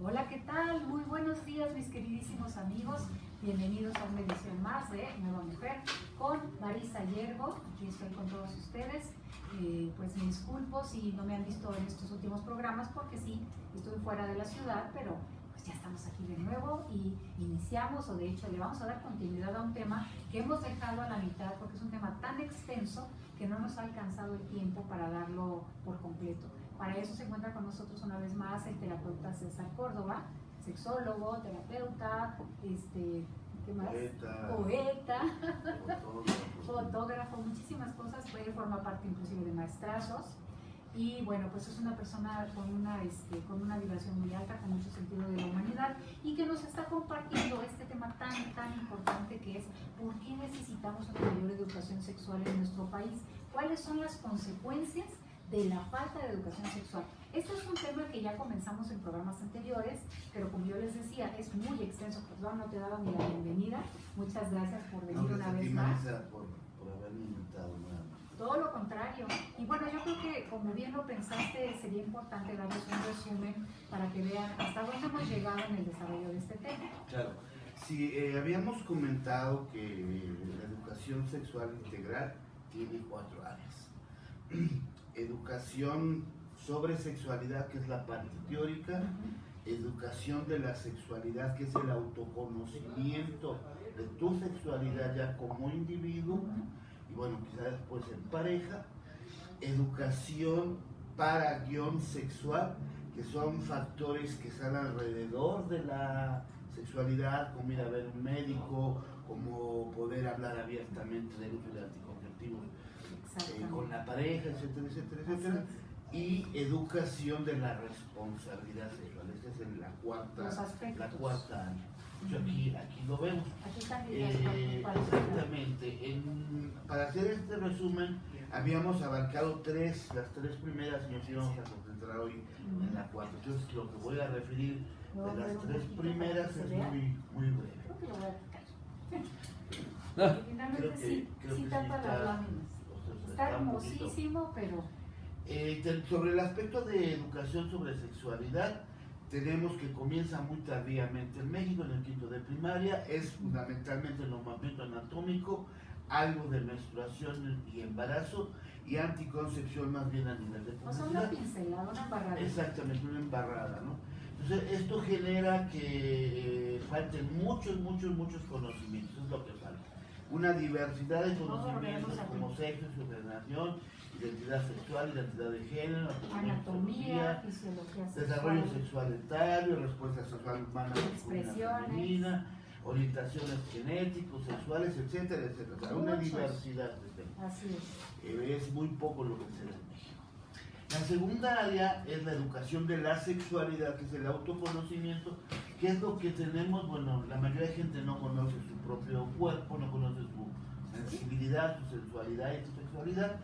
Hola, ¿qué tal? Muy buenos días, mis queridísimos amigos. Bienvenidos a una edición más de Nueva Mujer con Marisa Yergo. Aquí estoy con todos ustedes. Pues me disculpo si no me han visto en estos últimos programas porque sí, estuve fuera de la ciudad, pero pues ya estamos aquí de nuevo y iniciamos, o de hecho le vamos a dar continuidad a un tema que hemos dejado a la mitad porque es un tema tan extenso que no nos ha alcanzado el tiempo para darlo por completo. Para eso se encuentra con nosotros una vez más el terapeuta César Córdoba, sexólogo, terapeuta, ¿qué más? Poeta, fotógrafo, muchísimas cosas, forma parte inclusive de maestrazos. Y bueno, pues es una persona con una vibración muy alta, con mucho sentido de la humanidad y que nos está compartiendo este tema tan importante que es ¿por qué necesitamos una mayor educación sexual en nuestro país? ¿Cuáles son las consecuencias de la falta de educación sexual? Este es un tema que ya comenzamos en programas anteriores, pero como yo les decía, es muy extenso. Perdón, no te daba ni la bienvenida. Muchas gracias por venir una vez más. Por haberme invitado nuevamente. Todo lo contrario. Y bueno, yo creo que como bien lo pensaste, sería importante darles un resumen para que vean hasta dónde hemos llegado en el desarrollo de este tema. Claro. Sí, habíamos comentado que la educación sexual integral tiene 4 áreas. Educación sobre sexualidad, que es la parte teórica, educación de la sexualidad, que es el autoconocimiento de tu sexualidad ya como individuo, y bueno, quizás después en pareja, educación para guión sexual, que son factores que están alrededor de la sexualidad, como ir a ver un médico, como poder hablar abiertamente del uso de anticonceptivos con la pareja, etcétera, etcétera, etcétera. Y educación de la responsabilidad sexual. Esa es la cuarta área. Aquí lo vemos. Aquí también exactamente. Para hacer este resumen, habíamos abarcado las tres primeras y nos íbamos a concentrar hoy en la cuarta. Entonces, lo que voy a referir de las 3 primeras es muy breve. Finalmente sí tapa las láminas. Está hermosísimo, pero... sobre el aspecto de educación sobre sexualidad, tenemos que comienza muy tardíamente en México, en el quinto de primaria, es fundamentalmente el nombramiento anatómico, algo de menstruación y embarazo, y anticoncepción más bien a nivel de publicidad. O sea, una pincelada, una embarrada. Exactamente, una embarrada, ¿no? Entonces, esto genera que falten muchos conocimientos, es lo que falta. Una diversidad de conocimientos como sexo, ordenación, identidad sexual, identidad de género, anatomía, fisiología sexual, desarrollo sexual etario, respuesta sexual humana, femenina, orientaciones genéticos, sexuales, etcétera, etcétera. O sea, una diversidad de temas. Así es. Es muy poco lo que se da en México. La segunda área es la educación de la sexualidad, que es el autoconocimiento, que es lo que tenemos. Bueno, la mayoría de gente no conoce su propio cuerpo, no conoce su sensibilidad, su sensualidad y su sexualidad,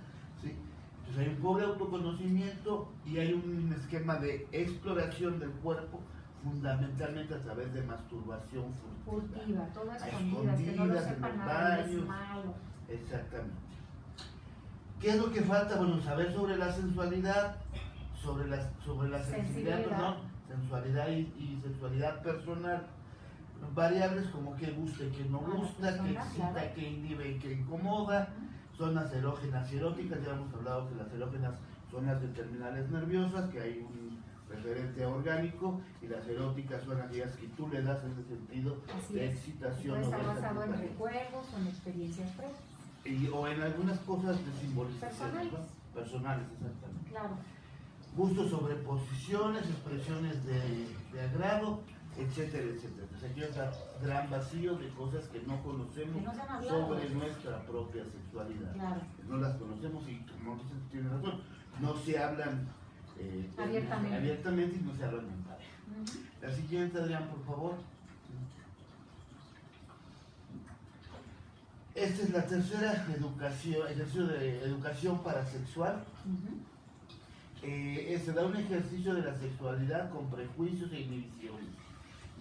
¿sí? Entonces hay un pobre autoconocimiento y hay un esquema de exploración del cuerpo, fundamentalmente a través de masturbación furtiva, todo escondidas, que no lo sepan nada, es malo. Exactamente. ¿Qué es lo que falta? Bueno, saber sobre la sensualidad, sobre la sensibilidad, perdón, sensualidad y sexualidad personal, variables como qué gusta y qué no gusta, qué excita, qué inhibe y qué incomoda, zonas erógenas y eróticas. Ya hemos hablado que las erógenas son las de terminales nerviosas, que hay un referente orgánico, y las eróticas son aquellas que tú le das ese sentido de excitación. Puede estar basado en recuerdos o en experiencias previas. O en algunas cosas de simbolización personales, exactamente. Claro. Gustos sobre posiciones, expresiones de agrado, etcétera, etcétera. Entonces aquí está gran vacío de cosas que no conocemos sobre nuestra propia sexualidad. Claro. No las conocemos y, como dicen, tiene razón, no se hablan abiertamente y no se hablan en pareja. La siguiente, Adrián, por favor. Esta es la tercera ejercicio de educación parasexual. Se da un ejercicio de la sexualidad con prejuicios e inhibiciones.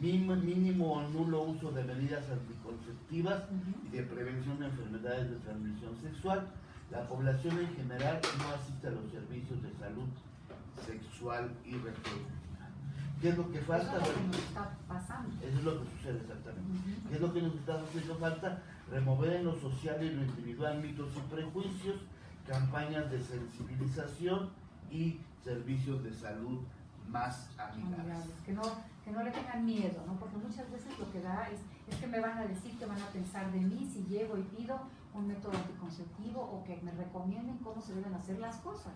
Mínimo o nulo uso de medidas anticonceptivas y de prevención de enfermedades de transmisión sexual. La población en general no asiste a los servicios de salud sexual y reproductiva. ¿Qué es lo que falta? Eso es lo que nos está pasando. Eso es lo que sucede exactamente. ¿Qué es lo que nos está haciendo falta? Remover en lo social y en lo individual mitos y prejuicios, campañas de sensibilización y servicios de salud más amigables. Que no le tengan miedo, ¿no? Porque muchas veces lo que da es que me van a decir, que van a pensar de mí si llego y pido un método anticonceptivo o que me recomienden cómo se deben hacer las cosas.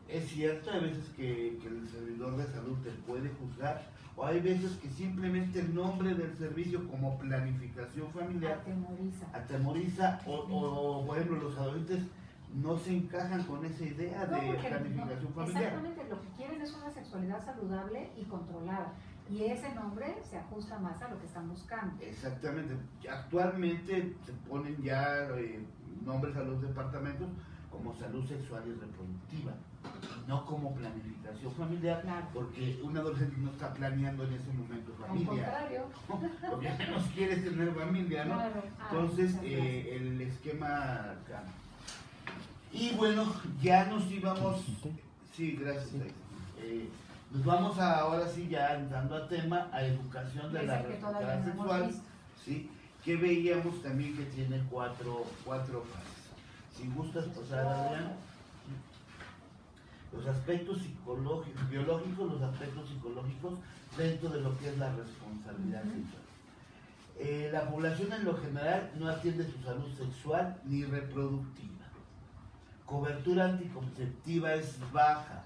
Es cierto, hay veces que el servidor de salud te puede juzgar, o hay veces que simplemente el nombre del servicio como planificación familiar atemoriza o por ejemplo los adolescentes no se encajan con esa idea de planificación familiar. Exactamente, lo que quieren es una sexualidad saludable y controlada. Y ese nombre se ajusta más a lo que están buscando. Exactamente. Actualmente se ponen ya nombres a los departamentos como salud sexual y reproductiva, no como planificación familiar, claro. Porque un adolescente no está planeando en ese momento familia. Al contrario. Lo que menos quiere es tener familia, ¿no? Claro. Entonces, el esquema cambia. Y bueno, ya nos íbamos. Sí, gracias. Nos vamos ahora sí ya entrando a tema, a educación de la reproducción sexual, ¿sí? Que veíamos también que tiene cuatro fases. Si gustas pasar, Adrián. Los aspectos psicológicos, biológicos, los aspectos psicológicos dentro de lo que es la responsabilidad sexual. La población en lo general no atiende su salud sexual ni reproductiva. Cobertura anticonceptiva es baja.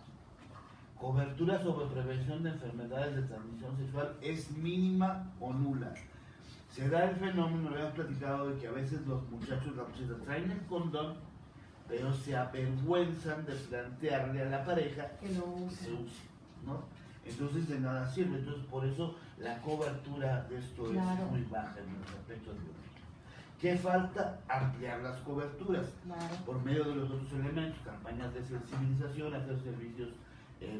Cobertura sobre prevención de enfermedades de transmisión sexual es mínima o nula. Se da el fenómeno, lo habíamos platicado, de que a veces los muchachos, las muchachas traen el condón, pero se avergüenzan de plantearle a la pareja que lo se use, ¿no? Entonces de nada sirve. Entonces por eso la cobertura de esto claro. Es muy baja en los aspectos biológicos. ¿Qué falta? Ampliar las coberturas claro. Por medio de los otros elementos, campañas de sensibilización, hacer servicios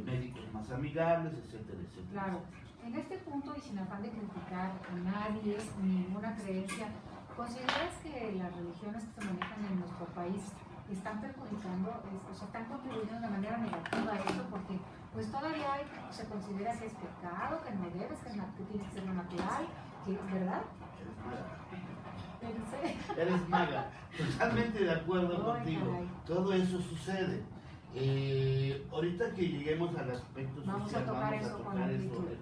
médicos más amigables, etcétera, etcétera. Claro. En este punto, y sin afán de criticar a nadie, ninguna creencia, ¿consideras que las religiones que se manejan en nuestro país están perjudicando, o sea, están contribuyendo de manera negativa a eso? Porque pues todavía se considera que es pecado, que no debes, que tiene que ser lo natural, ¿verdad? Eres maga. Totalmente de acuerdo contigo. Caray. Todo eso sucede. Ahorita que lleguemos al aspecto social, vamos a tocar eso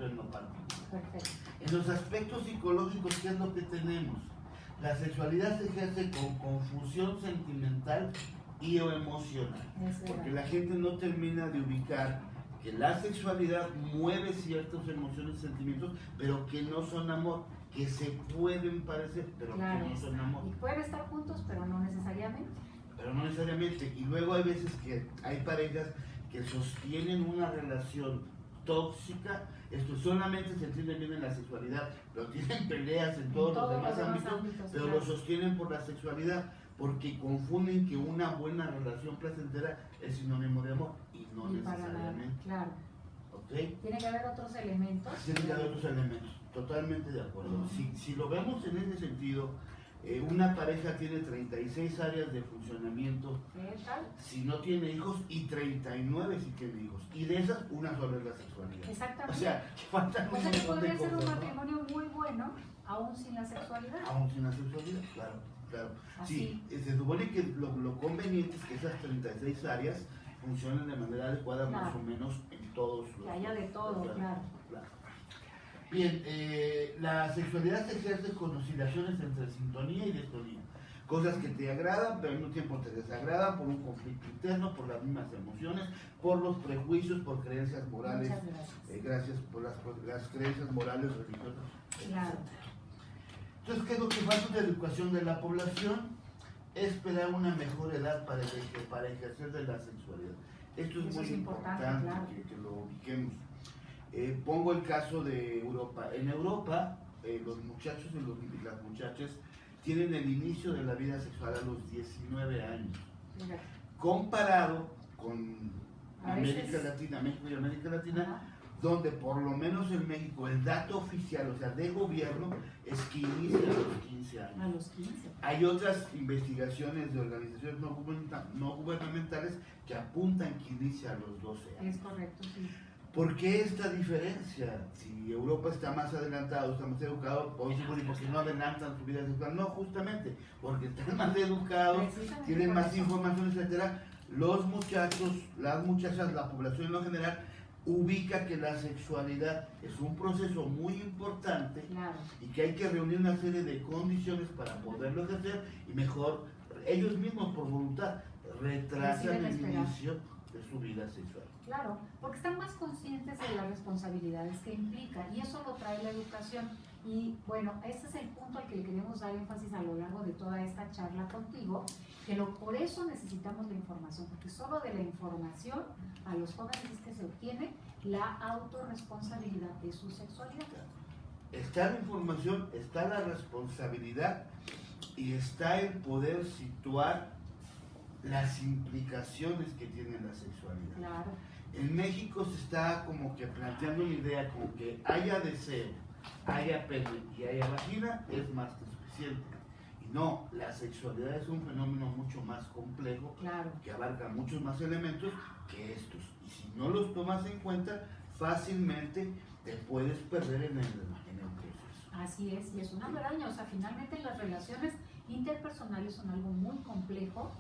en lo particular. Perfecto. En los aspectos psicológicos, ¿qué es lo que tenemos? La sexualidad se ejerce con confusión sentimental y o emocional. Porque la gente no termina de ubicar que la sexualidad mueve ciertas emociones y sentimientos, pero que no son amor, que se pueden parecer, pero claro. Que no son amor. Y pueden estar juntos, pero no necesariamente. Pero no necesariamente. Y luego hay veces que hay parejas que sostienen una relación tóxica, esto solamente se entiende bien en la sexualidad, pero tienen peleas en todos los demás ámbitos, pero claro. Lo sostienen por la sexualidad, porque confunden que una buena relación placentera es sinónimo de amor, y no necesariamente. Claro. ¿Okay? Tiene que haber otros elementos. Tiene que haber otros elementos, totalmente de acuerdo. Si lo vemos en ese sentido, una pareja tiene 36 áreas de funcionamiento ¿Qué tal? si no tiene hijos y 39 si tiene hijos. Y de esas, una sola es la sexualidad. Exactamente. O sea, faltan un que montón de podría ser cosas, un ¿no? matrimonio muy bueno, aún sin la sexualidad. Aún sin la sexualidad, claro. Así. Sí, se supone que lo conveniente es que esas 36 áreas funcionen de manera adecuada, claro. Más o menos en todos los... Que haya de todo, claro. Bien, la sexualidad se ejerce con oscilaciones entre sintonía y distonía. Cosas que te agradan, pero al mismo tiempo te desagradan por un conflicto interno, por las mismas emociones, por los prejuicios, por creencias morales. Muchas gracias. Gracias por las creencias morales, religiosas. Claro. Entonces, ¿qué es lo que falta de educación de la población? Esperar una mejor edad para ejercer de la sexualidad. Esto es muy importante claro. que lo ubiquemos. Pongo el caso de Europa. En Europa, los muchachos y las muchachas tienen el inicio de la vida sexual a los 19 años. Mira. Comparado con América Latina, México y América Latina, donde por lo menos en México el dato oficial, o sea, de gobierno, es que inicia a los 15 años. A los 15. Hay otras investigaciones de organizaciones no gubernamentales que apuntan que inicia a los 12 años. Es correcto, sí. ¿Por qué esta diferencia? Si Europa está más adelantado, está más educado, hoy seguro, ¿por qué no adelantan su vida sexual? No, justamente, porque están más educados, tienen más información, etcétera. Los muchachos, las muchachas, la población en lo general, ubica que la sexualidad es un proceso muy importante, claro, y que hay que reunir una serie de condiciones para poderlo ejercer, y mejor, ellos mismos por voluntad, retrasan el inicio de su vida sexual. Claro, porque están más conscientes de las responsabilidades que implica, y eso lo trae la educación. Y bueno, ese es el punto al que le queremos dar énfasis a lo largo de toda esta charla contigo, que por eso necesitamos la información, porque solo de la información a los jóvenes es que se obtiene la autorresponsabilidad de su sexualidad. Está la información, está la responsabilidad y está el poder situar las implicaciones que tiene la sexualidad. Claro. En México se está como que planteando una idea como que haya deseo, haya pene y haya vagina, es más que suficiente. Y no, la sexualidad es un fenómeno mucho más complejo, claro, que abarca muchos más elementos que estos. Y si no los tomas en cuenta, fácilmente te puedes perder en el proceso. Así es, y es una maraña. O sea, finalmente las relaciones interpersonales son algo muy complejo,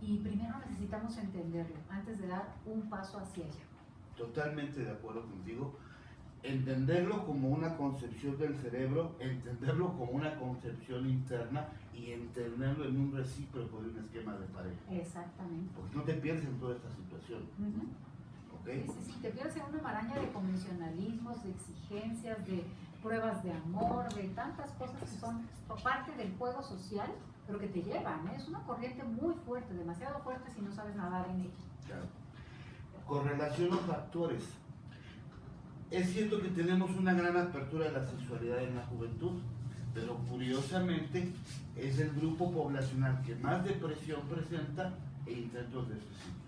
y primero necesitamos entenderlo antes de dar un paso hacia ella. Totalmente de acuerdo contigo. Entenderlo como una concepción del cerebro, entenderlo como una concepción interna y entenderlo en un recíproco de un esquema de pareja. Exactamente. Porque no te pierdes en toda esta situación. ¿Okay? Sí, te pierdes en una maraña de convencionalismos, de exigencias, de pruebas de amor, de tantas cosas que son parte del juego social, pero que te llevan, ¿eh? Es una corriente muy fuerte, demasiado fuerte si no sabes nadar en ella. Claro. Correlaciono factores. Es cierto que tenemos una gran apertura de la sexualidad en la juventud, pero curiosamente es el grupo poblacional que más depresión presenta e intentos de suicidio.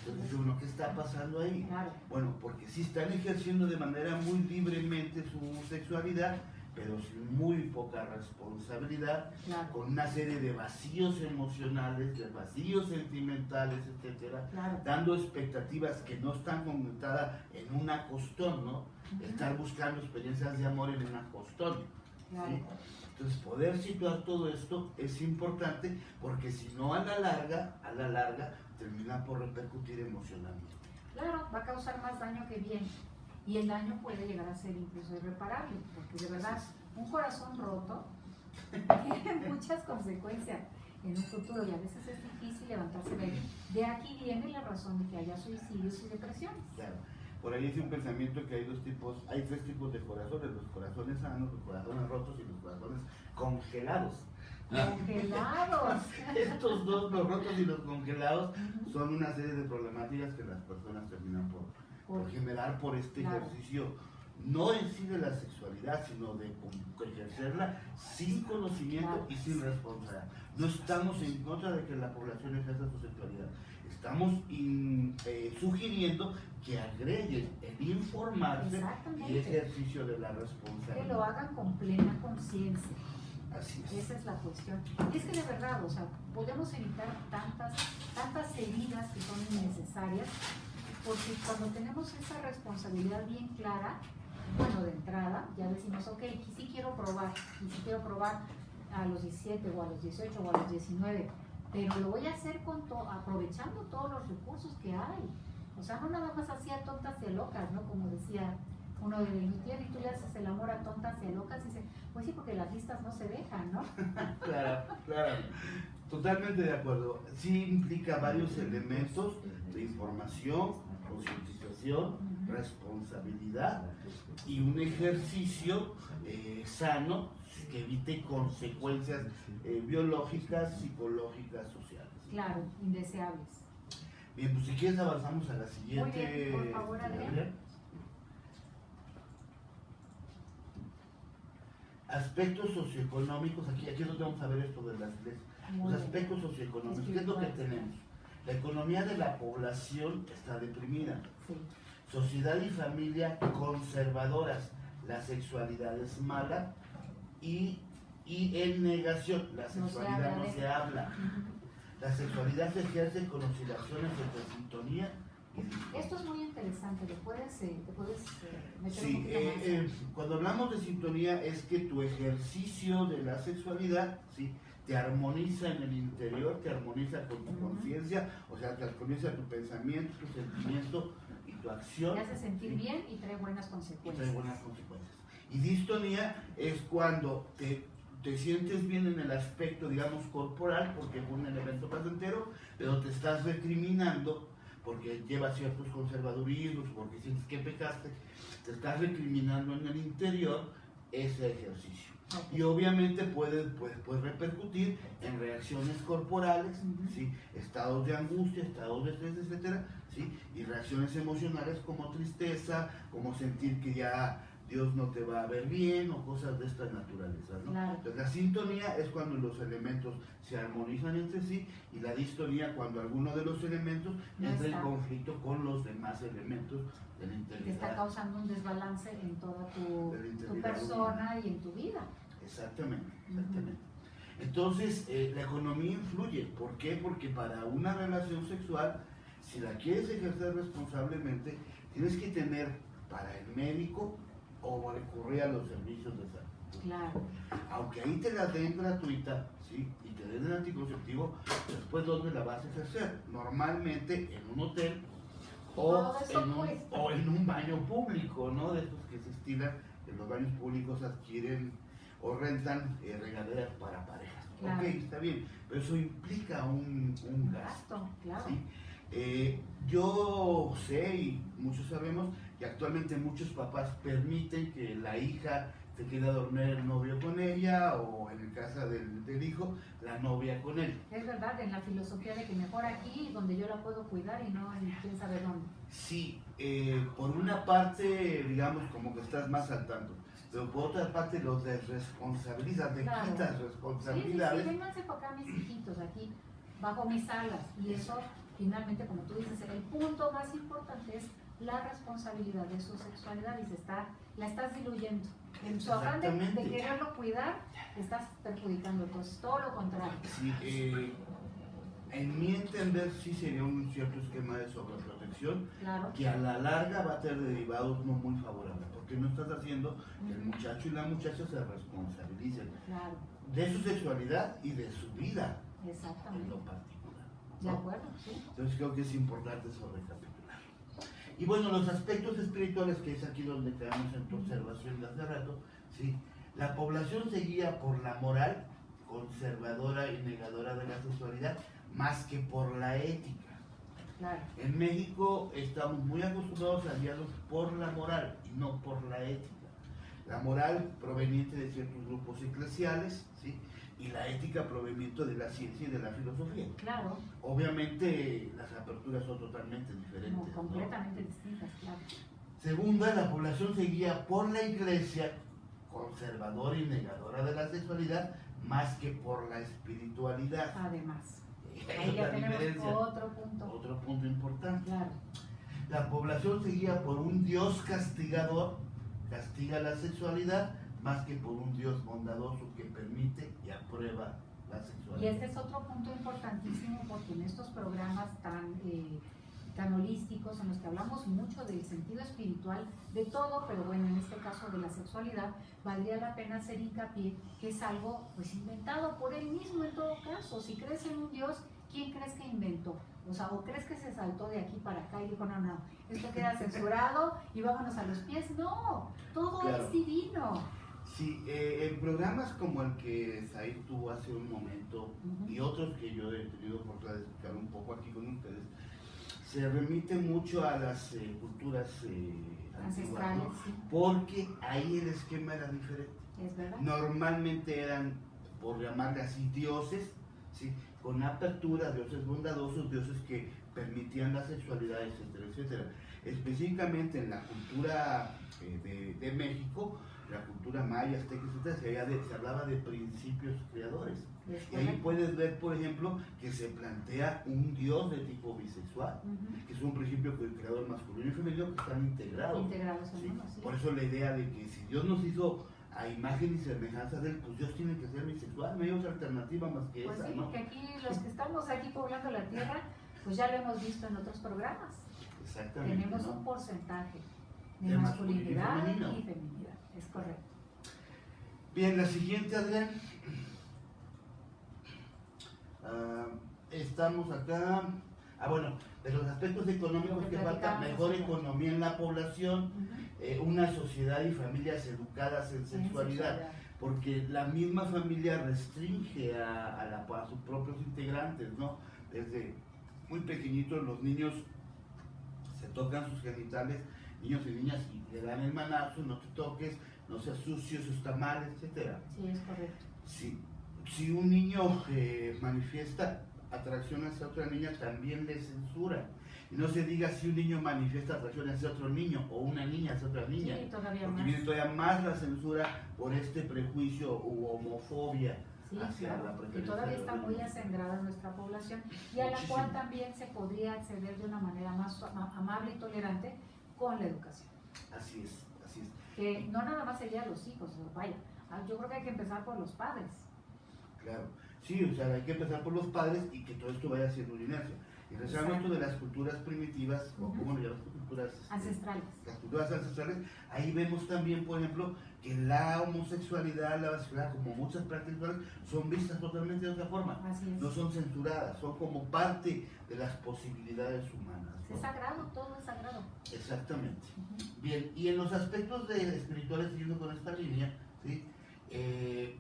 Entonces, bueno, ¿qué está pasando ahí? Claro. Bueno, porque sí están ejerciendo de manera muy libremente su sexualidad, pero sin muy poca responsabilidad, claro, con una serie de vacíos emocionales, de vacíos sentimentales, etcétera, claro, dando expectativas que no están conectadas en un acostón, ¿no? Estar buscando experiencias de amor en un acostón. claro. ¿Sí? Entonces, poder situar todo esto es importante, porque si no, a la larga, termina por repercutir emocionalmente. Claro, va a causar más daño que bien. Y el daño puede llegar a ser incluso irreparable, porque de verdad, un corazón roto tiene muchas consecuencias en un futuro, y a veces es difícil levantarse de ahí. De aquí viene la razón de que haya suicidios y depresiones. Claro. Por ahí dice un pensamiento que hay tres tipos de corazones: los corazones sanos, los corazones rotos y los corazones congelados. ¡Congelados! Estos dos, los rotos y los congelados, son una serie de problemáticas que las personas terminan por generar por este ejercicio, no en sí de la sexualidad, sino de ejercerla sin conocimiento y sin responsabilidad. No estamos en contra de que la población ejerza su sexualidad, estamos sugiriendo que agreguen el informarse y ejercicio de la responsabilidad. Que lo hagan con plena conciencia. Así es. Esa es la cuestión. Y es que de verdad, o sea, podemos evitar tantas heridas que son innecesarias, porque cuando tenemos esa responsabilidad bien clara, bueno, de entrada, ya decimos, ok, sí quiero probar, y sí quiero probar a los 17 o a los 18 o a los 19, pero lo voy a hacer aprovechando todos los recursos que hay. O sea, no nada más así a tontas y a locas, ¿no? Como decía uno de mis tíos, y tú le haces el amor a tontas y a locas, y dice, pues sí, porque las listas no se dejan, ¿no? Claro, claro. Totalmente de acuerdo. Sí implica varios elementos de información, concientización, responsabilidad y un ejercicio sano que evite consecuencias biológicas, psicológicas, sociales. Claro, indeseables. Bien, pues si quieres avanzamos a la siguiente. Muy bien, por favor, Adrián. Aspectos socioeconómicos, aquí es donde vamos a ver esto de las leyes. Los aspectos socioeconómicos, ¿qué es lo que tenemos? La economía de la población está deprimida. Sí. Sociedad y familia conservadoras, la sexualidad es mala y en negación, la sexualidad no se habla. La sexualidad se ejerce con oscilaciones entre sintonía Esto es muy interesante, te puedes meter un Sí, poquito más. cuando hablamos de sintonía es que tu ejercicio de la sexualidad, ¿sí?, te armoniza en el interior, te armoniza con tu conciencia, o sea, te armoniza tu pensamiento, tu sentimiento y tu acción. Te hace sentir bien y trae buenas Y consecuencias. trae buenas consecuencias. Y distonía es cuando te sientes bien en el aspecto, digamos, corporal, porque es un elemento placentero, pero te estás recriminando porque llevas ciertos conservadurismos, porque sientes que pecaste, te estás recriminando en el interior ese ejercicio. Y obviamente puede repercutir en reacciones corporales, ¿sí?, estados de angustia, estados de estrés, etcétera, ¿sí?, y reacciones emocionales como tristeza, como sentir que ya Dios no te va a ver bien o cosas de esta naturaleza, ¿no? Claro. Entonces, la sintonía es cuando los elementos se armonizan entre sí, y la distonía cuando alguno de los elementos No entra está. en conflicto con los demás elementos de la Te está integridad. causando un desbalance en toda tu persona y en tu vida. Exactamente, exactamente. Entonces, la economía influye. ¿Por qué? Porque para una relación sexual, si la quieres ejercer responsablemente, tienes que tener para el médico o recurrir a los servicios de salud. Claro. Aunque ahí te la den gratuita, ¿sí?, y te den el anticonceptivo, después ¿dónde la vas a ejercer? Normalmente en un hotel o en un baño público, ¿no? De estos que se estilan, que los baños públicos adquieren o rentan regaderas para parejas. Claro. Ok, está bien, pero eso implica un gasto. Claro. ¿Sí? Yo sé, y muchos sabemos, que actualmente muchos papás permiten que la hija se quede a dormir el novio con ella, o en el caso del hijo, la novia con él. Es verdad, en la filosofía de que mejor aquí, donde yo la puedo cuidar y no en quién sabe dónde. Sí, por una parte, digamos, como que estás más al tanto, pero por otra parte los desresponsabilizas, te Claro. quitas responsabilidades. Sí, vénganse para acá mis hijitos, aquí, bajo mis alas. Y eso, finalmente, como tú dices, el punto más importante es la responsabilidad de su sexualidad y la estás diluyendo. En su afán de quererlo cuidar, estás perjudicando. Entonces, todo lo contrario. Sí, en mi entender, sí sería un cierto esquema de sobreprotección, Claro. que a la larga va a tener derivados no muy favorables, porque no estás haciendo que el muchacho y la muchacha se responsabilicen Claro. de su sexualidad y de su vida en Exactamente. lo particular, De ¿no? acuerdo, sí. Entonces creo que es importante eso recapitular. Y bueno, los aspectos espirituales, que es aquí donde quedamos en tu observación de hace rato, ¿sí? La población se guía por la moral conservadora y negadora de la sexualidad, más que por la ética. Claro. En México estamos muy acostumbrados a guiarnos por la moral y no por la ética. La moral proveniente de ciertos grupos eclesiales, ¿sí?, y la ética proveniente de la ciencia y de la filosofía. Claro. Obviamente las aperturas son totalmente diferentes, No, completamente distintas, claro. Segunda, la población se guía por la iglesia conservadora y negadora de la sexualidad, más que por la espiritualidad. Además. Esa Ahí es ya la tenemos diferencia. otro punto. Importante. Claro. La población se guía por un Dios castigador, castiga la sexualidad, más que por un Dios bondadoso que permite y aprueba la Y sexualidad. este es otro punto importantísimo porque en estos programas tan holísticos en los que hablamos mucho del sentido espiritual, de todo, pero bueno, en este caso de la sexualidad, valdría la pena hacer hincapié que es algo pues inventado por él mismo en todo caso. Si crees en un Dios, ¿quién crees que inventó? O sea, ¿o crees que se saltó de aquí para acá y dijo, no, esto queda censurado y vámonos a los pies? No, todo Claro. es divino. Sí, en programas como el que Said tuvo hace un momento y otros que yo he tenido oportunidad de explicar un poco aquí con ustedes, se remite mucho a las culturas antiguas, ¿no? Sí. Porque ahí el esquema era diferente. Es verdad. Normalmente eran, por llamarle así, dioses, ¿sí?, con apertura, dioses bondadosos, dioses que permitían la sexualidad, etcétera, etcétera. Específicamente en la cultura de México, la cultura maya, azteca, etcétera, se hablaba de principios creadores. Y ahí puedes ver, por ejemplo, que se plantea un dios de tipo bisexual, que es un principio creador masculino y femenino que están integrados. ¿Sí? Sí. Por eso la idea de que si Dios nos hizo a imagen y semejanza de él, pues Dios tiene que ser bisexual, no hay otra alternativa más que esa, Sí, ¿no? porque aquí los que estamos aquí poblando la tierra, pues ya lo hemos visto en otros programas. Exactamente. Tenemos ¿no? un porcentaje de De masculinidad masculino y feminidad, es correcto. Bien, la siguiente, Adrián. Estamos acá. Bueno, de los aspectos económicos que falta, mejor economía en la población, una sociedad y familias educadas en sexualidad, porque la misma familia restringe a sus propios integrantes, ¿no? Desde muy pequeñitos los niños se tocan sus genitales, niños y niñas, y le dan el manazo, no te toques, no seas sucio, eso está mal, etc. Sí, es correcto. Si un niño manifiesta atracción hacia otra niña, también le censura. Y no se diga si un niño manifiesta atracción hacia otro niño o una niña hacia otra niña. Sí, todavía porque más. viene todavía más la censura por este prejuicio u homofobia hacia la que preferencia. todavía está muy acendrada en nuestra población y a la cual también se podría acceder de una manera más amable y tolerante con la educación. Así es, así es. Que no nada más sería los hijos, vaya, yo creo que hay que empezar por los padres. Claro, sí, o sea, hay que empezar por los padres y que todo esto vaya siendo una inercia. Y regresando esto de las culturas primitivas, o como le llamamos, culturas ancestrales. Las culturas ancestrales, ahí vemos también, por ejemplo, que la homosexualidad, la bisexualidad, como muchas prácticas, son vistas totalmente de otra forma. Así es. No son censuradas, son como parte de las posibilidades humanas, ¿no? Es sagrado, todo es sagrado. Exactamente. Bien, y en los aspectos espirituales, siguiendo con esta línea, ¿sí? ¿Qué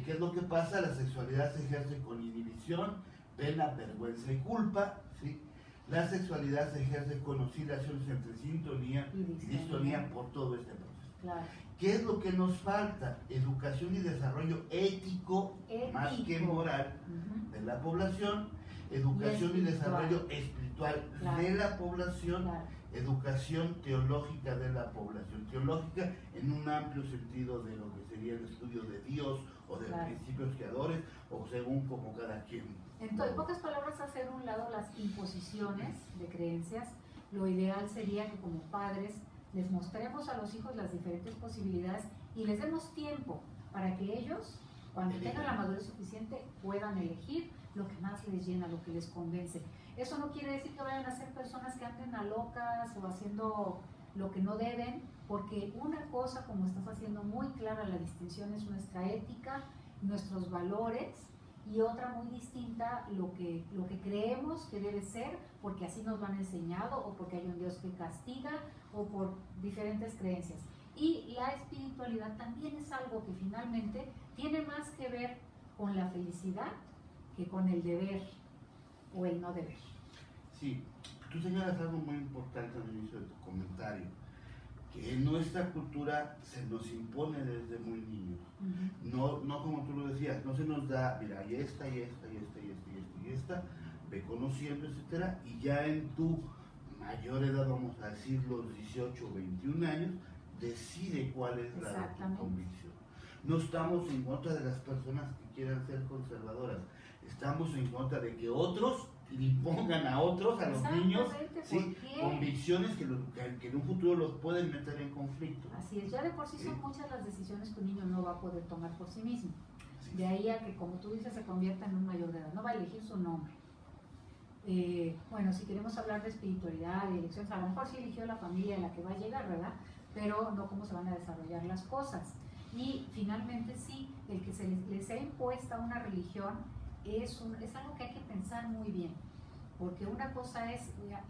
es lo que pasa? La sexualidad se ejerce con inhibición, pena, vergüenza y culpa, ¿sí? La sexualidad se ejerce con oscilaciones entre sintonía y distonía por todo este proceso. Claro. ¿Qué es lo que nos falta? Educación y desarrollo ético. Más que moral de la población, educación y desarrollo espiritual de la población, educación teológica de la población, teológica en un amplio sentido de lo que sería el estudio de Dios o de principios creadores, o según como cada quien. Entonces, en pocas palabras, hacer a un lado las imposiciones de creencias. Lo ideal sería que como padres les mostremos a los hijos las diferentes posibilidades y les demos tiempo para que ellos, cuando tengan la madurez suficiente, puedan elegir lo que más les llena, lo que les convence. Eso no quiere decir que vayan a ser personas que anden a locas o haciendo lo que no deben, porque una cosa, como estás haciendo muy clara la distinción, es nuestra ética, nuestros valores, y otra muy distinta, lo que creemos que debe ser, porque así nos lo han enseñado, o porque hay un Dios que castiga, o por diferentes creencias. Y la espiritualidad también es algo que finalmente tiene más que ver con la felicidad que con el deber o el no deber. Sí, tú señalas algo muy importante al inicio de tu comentario, que en nuestra cultura se nos impone desde muy niños. No como tú lo decías, no se nos da, mira, y esta, y esta, y esta, y esta, y esta, y esta, ve conociendo, etcétera, y ya en tu mayor edad, vamos a decir los 18 o 21 años, decide cuál es la de tu convicción. No estamos en contra de las personas que quieran ser conservadoras, estamos en contra de que otros le impongan a otros, a los niños, ¿sí? Convicciones que en un futuro los pueden meter en conflicto. Así es, ya de por sí son muchas las decisiones que un niño no va a poder tomar por sí mismo. De ahí a que, como tú dices, se convierta en un mayor de edad, no va a elegir su nombre. Bueno, si queremos hablar de espiritualidad, de elecciones, a lo mejor sí eligió la familia en la que va a llegar, ¿verdad? Pero no cómo se van a desarrollar las cosas. Y finalmente sí, el que se les sea impuesta una religión es algo que hay que pensar muy bien, porque una cosa es,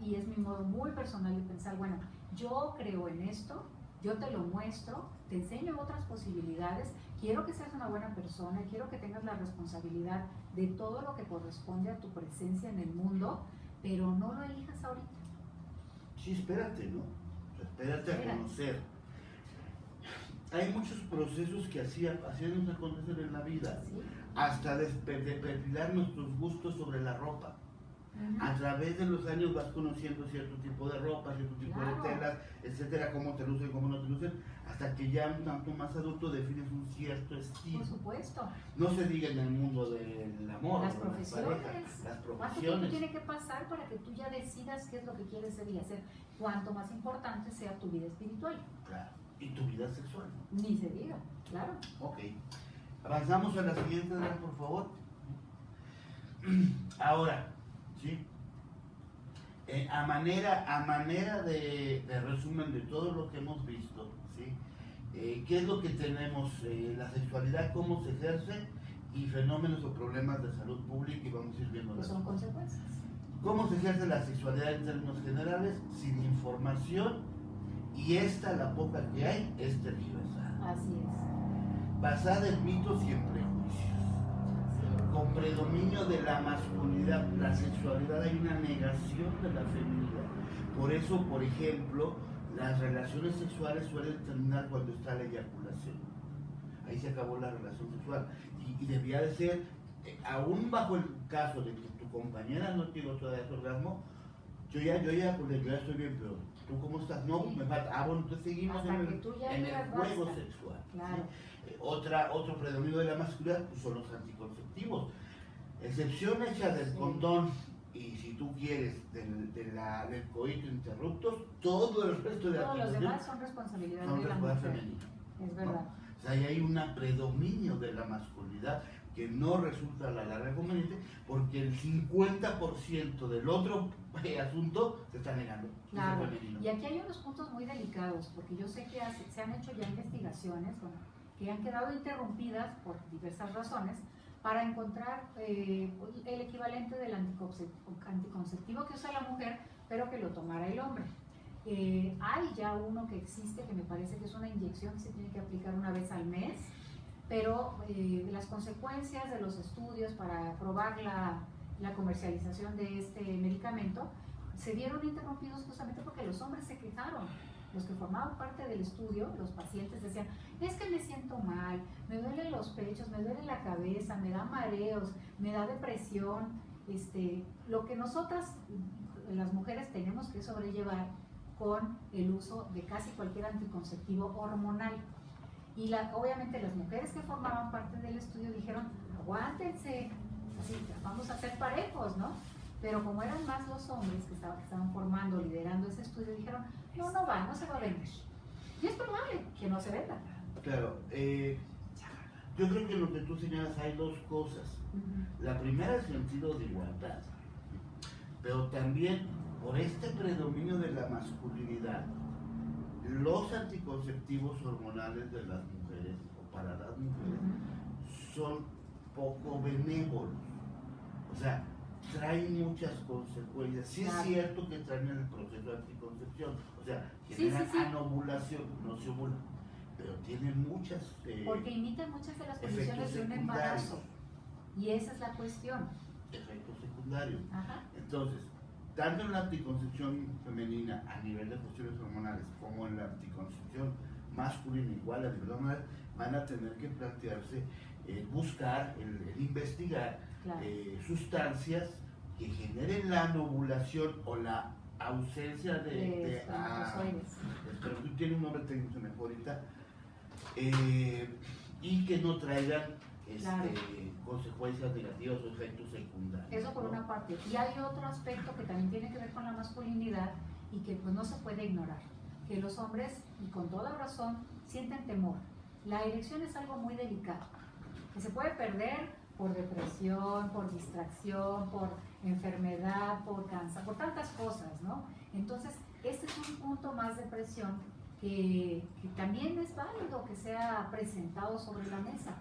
y es mi modo muy personal de pensar, bueno, yo creo en esto, yo te lo muestro, te enseño otras posibilidades, quiero que seas una buena persona, quiero que tengas la responsabilidad de todo lo que corresponde a tu presencia en el mundo, pero no lo elijas ahorita. Sí, espérate, ¿no? Espérate a conocer. Hay muchos procesos que hacían acontecer en la vida, ¿sí? Hasta de perfilar nuestros gustos sobre la ropa. A través de los años vas conociendo cierto tipo de ropa, cierto tipo de telas, etcétera, cómo te lucen, cómo no te lucen, hasta que ya un tanto más adulto defines un cierto estilo. Por supuesto. No se diga en el mundo del amor, las profesiones. Las ¿Cuánto tiempo tiene que pasar para que tú ya decidas qué es lo que quieres ser y hacer? Cuanto más importante sea tu vida espiritual. Claro. ¿Y tu vida sexual? Ni se diga, claro. Ok. Avanzamos a la siguiente, por favor. Ahora, ¿sí? A manera de resumen de todo lo que hemos visto, ¿sí? ¿Qué es lo que tenemos? La sexualidad, cómo se ejerce y fenómenos o problemas de salud pública, y vamos a ir viendo Que son consecuencias. cómo se ejerce la sexualidad en términos generales, sin información, y la poca que hay, es tergiversada. Así es. Basada en mitos y en prejuicios. Con predominio de la masculinidad, la sexualidad, hay una negación de la feminidad. Por eso, por ejemplo, las relaciones sexuales suelen terminar cuando está la eyaculación. Ahí se acabó la relación sexual. Y debía de ser, aún bajo el caso de que tu compañera no tiene todavía ese orgasmo, yo ya estoy bien, pero ¿tú cómo estás? No, me falta. Bueno, entonces seguimos en el juego sexual. Claro. ¿Sí? Otro predominio de la masculinidad pues, son los anticonceptivos. Excepción hecha del condón y, si tú quieres, del coito interruptus, todo el resto de todos los demás son responsabilidad de la mujer. femenina. Es verdad. ¿No? O sea, ahí hay un predominio de la masculinidad que no resulta a la larga conveniente porque el 50% del otro asunto se está negando. Claro, y aquí hay unos puntos muy delicados, porque yo sé que se han hecho ya investigaciones que han quedado interrumpidas por diversas razones para encontrar el equivalente del anticonceptivo que usa la mujer, pero que lo tomara el hombre. Hay ya uno que existe, que me parece que es una inyección que se tiene que aplicar una vez al mes, pero las consecuencias de los estudios para probar la comercialización de este medicamento se vieron interrumpidos justamente porque los hombres se quejaron. Los que formaban parte del estudio, los pacientes decían, es que me siento mal, me duelen los pechos, me duele la cabeza, me da mareos, me da depresión, lo que nosotras, las mujeres, tenemos que sobrellevar con el uso de casi cualquier anticonceptivo hormonal. Y obviamente las mujeres que formaban parte del estudio dijeron, aguántense, así, vamos a ser parejos, ¿no? Pero como eran más los hombres que estaban formando, liderando ese estudio, dijeron, no se va a vender. Y es probable que no se venda. Claro, yo creo que en lo que tú señalas hay dos cosas. La primera es el sentido de igualdad, pero también por este predominio de la masculinidad, los anticonceptivos hormonales de las mujeres, o para las mujeres, son poco benévolos. O sea, traen muchas consecuencias. Sí, claro. Es cierto que traen el proceso de anticoncepción, o sea, generan anovulación, no se ovula, pero tienen muchas... porque imitan muchas de las condiciones de un embarazo, y esa es la cuestión. Efectos secundarios. Ajá. Entonces, tanto en la anticoncepción femenina a nivel de cuestiones hormonales como en la anticoncepción masculina igual a nivel hormonal, van a tener que plantearse buscar, el investigar, claro, sustancias que generen la anovulación o la ausencia de espermatozoides. Pero tú tienes un nombre técnico mejor ahorita, y que no traigan claro, consecuencias negativas o efectos secundarios. Eso por una parte. Y hay otro aspecto que también tiene que ver con la masculinidad y que pues no se puede ignorar, que los hombres, y con toda razón, sienten temor. La erección es algo muy delicado, que se puede perder por depresión, por distracción, por enfermedad, por cáncer, por tantas cosas, ¿no? Entonces, este es un punto más de presión que también es válido que sea presentado sobre la mesa.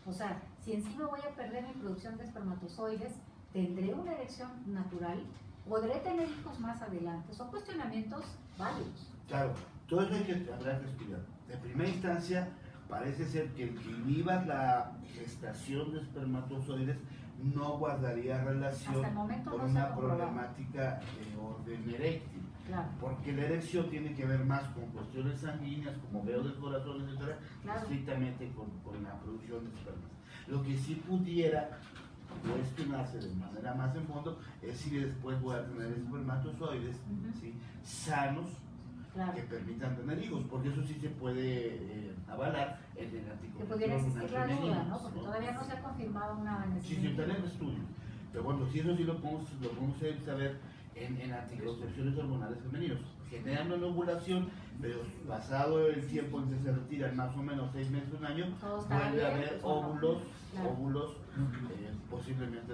O sea, si encima voy a perder mi producción de espermatozoides, ¿tendré una erección natural? ¿Podré tener hijos más adelante? Son cuestionamientos válidos. Claro, todo eso habrá que estudiar. De primera instancia, parece ser que el que inhiba la gestación de espermatozoides no guardaría relación con una problemática de orden eréctil. Claro. Porque la erección tiene que ver más con cuestiones sanguíneas, como veo del corazón, etc., claro, estrictamente con la producción de espermas. Lo que sí pudiera cuestionarse de manera más en fondo es si después voy a tener espermatozoides ¿sí? sanos, claro, que permitan tener hijos, porque eso sí se puede avalar en el anticonceptivo. Que pudiera existir la duda, ¿no? Porque todavía no se ha confirmado una necesidad. Sí, sí, tenemos estudios. Pero bueno, si eso sí lo podemos saber en anticoncepciones hormonales femeninos. Generan una ovulación, pero pasado el tiempo en que se retiran, más o menos 6 meses, un año, puede haber óvulos, claro, posiblemente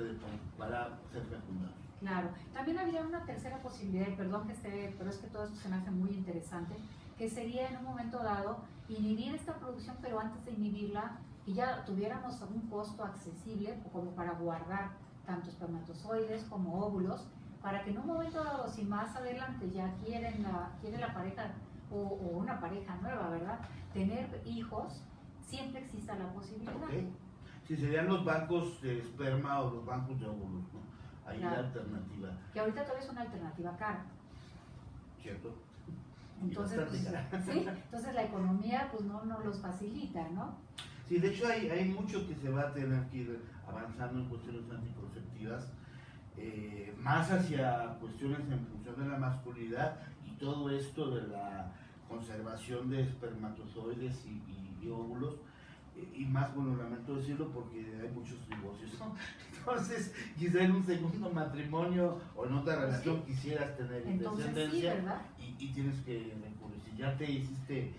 para ser fecundados. Claro. También había una tercera posibilidad, y perdón que esté, pero es que todo esto se me hace muy interesante, que sería en un momento dado inhibir esta producción, pero antes de inhibirla, que ya tuviéramos un costo accesible como para guardar tanto espermatozoides como óvulos, para que en un momento dado, si más adelante ya quiere la pareja o una pareja nueva, ¿verdad?, tener hijos, siempre exista la posibilidad. Okay. Si serían los bancos de esperma o los bancos de óvulos, ¿no? Hay Claro. una alternativa. Que ahorita todavía es una alternativa cara. ¿Cierto? Entonces, pues, ¿sí? Entonces la economía pues no los facilita, ¿no? Sí, de hecho hay mucho que se va a tener que ir avanzando en cuestiones anticonceptivas, más hacia cuestiones en función de la masculinidad y todo esto de la conservación de espermatozoides y óvulos, y más, bueno, lamento decirlo porque hay muchos divorcios, ¿no? Entonces, quizá en un segundo matrimonio o en otra relación sí. Quisieras tener Entonces, descendencia, sí, ¿verdad? y tienes que recurrir. Si ya te hiciste,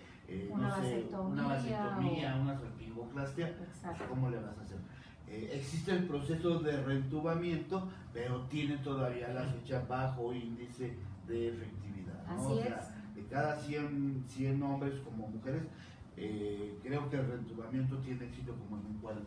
Una no sé, una vasectomía, una salpingoplastia, Exacto. ¿cómo le vas a hacer? Existe el proceso de reentubamiento, pero tiene todavía la fecha bajo índice de efectividad, ¿no? Así O sea, es. de cada 100 hombres como mujeres, creo que el reentubamiento tiene éxito como en un 40%.